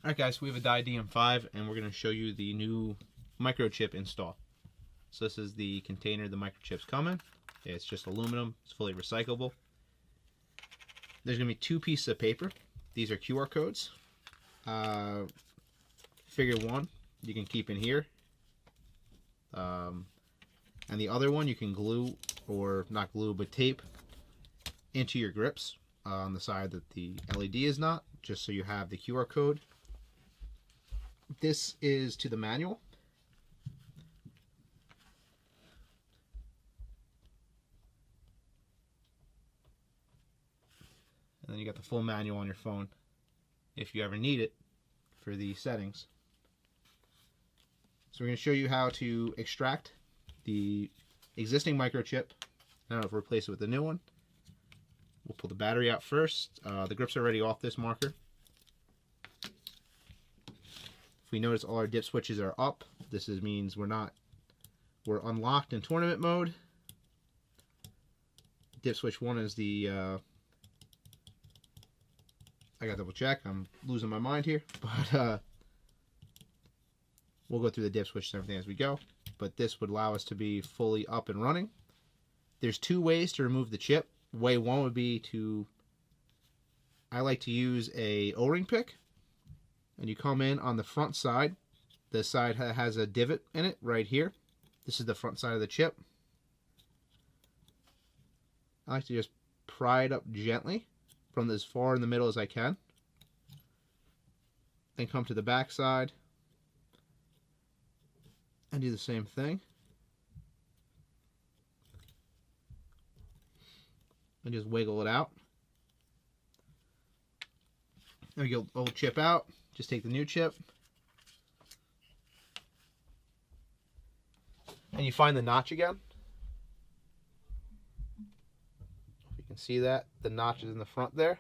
Alright guys, we have a DM4 and we're going to show you the new microchip install. So this is the container the microchips come in. It's just aluminum, it's fully recyclable. There's going to be 2 pieces of paper. These are QR codes. Figure 1 you can keep in here. And the other one you can glue, or not glue, but tape into your grips on the side that the LED is not, just so you have the QR code. This is to the manual. And then you got the full manual on your phone if you ever need it for the settings. So we're going to show you how to extract the existing microchip and how to replace it with the new one. We'll pull the battery out first. The grips are already off this marker. If we notice all our dip switches are up, this means we're unlocked in tournament mode. Dip switch 1 is the I gotta double check, I'm losing my mind here, but we'll go through the dip switches and everything as we go. But this would allow us to be fully up and running. There's 2 ways to remove the chip. Way 1 would be I like to use a O-ring pick, and you come in on the front side. This side has a divot in it right here. This is the front side of the chip. I like to just pry it up gently from as far in the middle as I can. Then come to the back side and do the same thing. And just wiggle it out. There we go, old chip out. Just take the new chip. And you find the notch again. If you can see that, the notch is in the front there.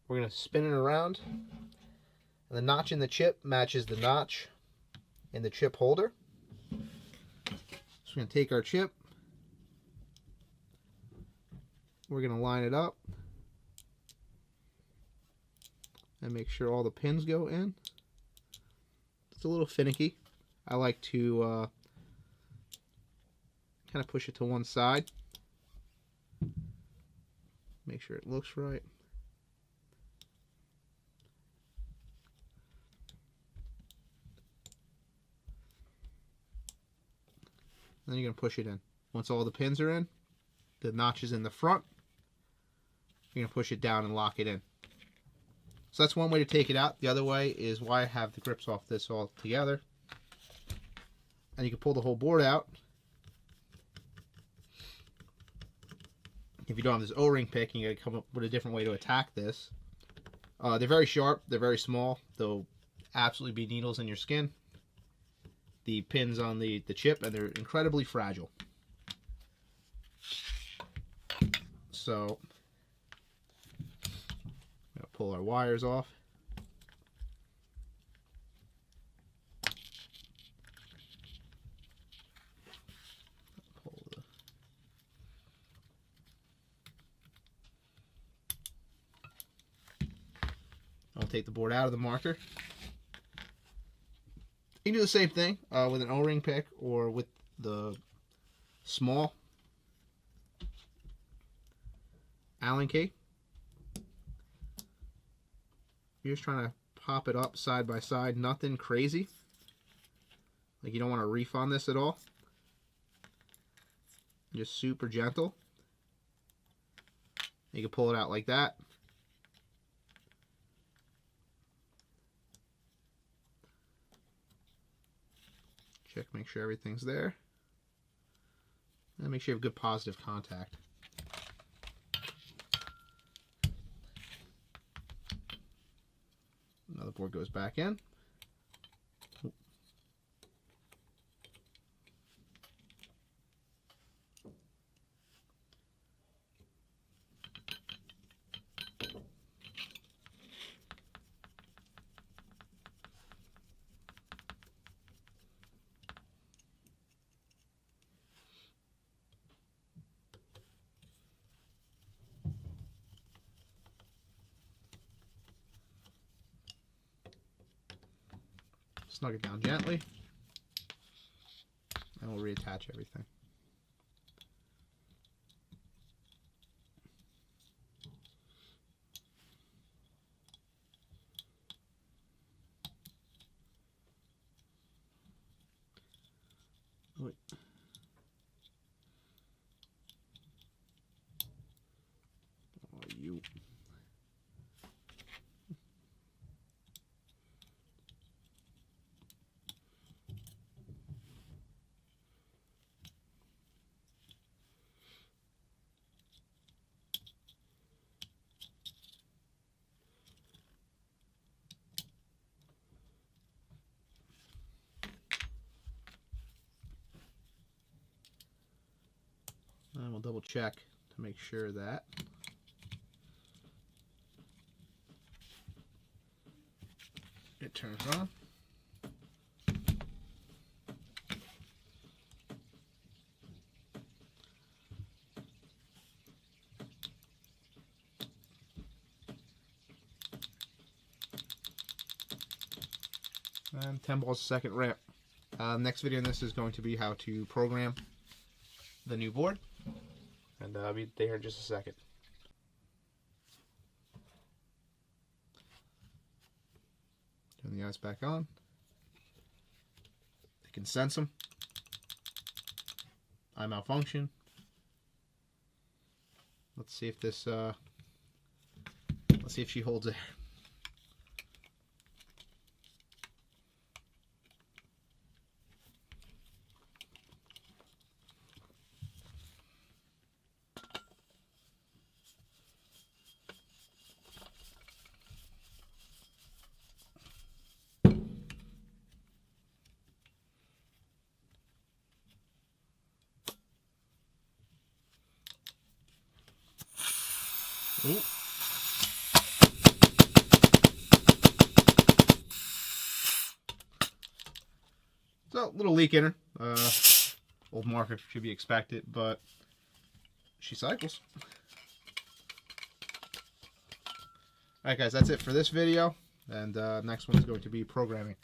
We're going to spin it around. And the notch in the chip matches the notch in the chip holder. So we're going to take our chip. We're going to line it up and make sure all the pins go in. It's a little finicky. I like to kind of push it to one side. Make sure it looks right. Then you're going to push it in. Once all the pins are in, the notch is in the front, you're going to push it down and lock it in. So that's one way to take it out. The other way is why I have the grips off this all together. And you can pull the whole board out. If you don't have this O-ring pick, you got to come up with a different way to attack this. They're very sharp. They're very small. They'll absolutely be needles in your skin. The pins on the chip, and they're incredibly fragile. So I'm going to pull our wires off. I'll take the board out of the marker. You can do the same thing with an O-ring pick or with the small Allen key. You're just trying to pop it up side by side, nothing crazy. Like you don't want to reef on this at all. Just super gentle. You can pull it out like that. Check, make sure everything's there. And make sure you have good positive contact. Another board goes back in. snug it down gently, and we'll reattach everything. Wait. Oh, you. And we'll double check to make sure that it turns on. And 10 balls a second ramp. Next video on this is going to be how to program the new board. And I'll be there in just a second. Turn the eyes back on. They can sense them. Eye malfunction. Let's see if this, let's see if she holds it. Ooh. So, little leak in her. Old marker should be expected, but she cycles. Alright guys, that's it for this video, and next one is going to be programming.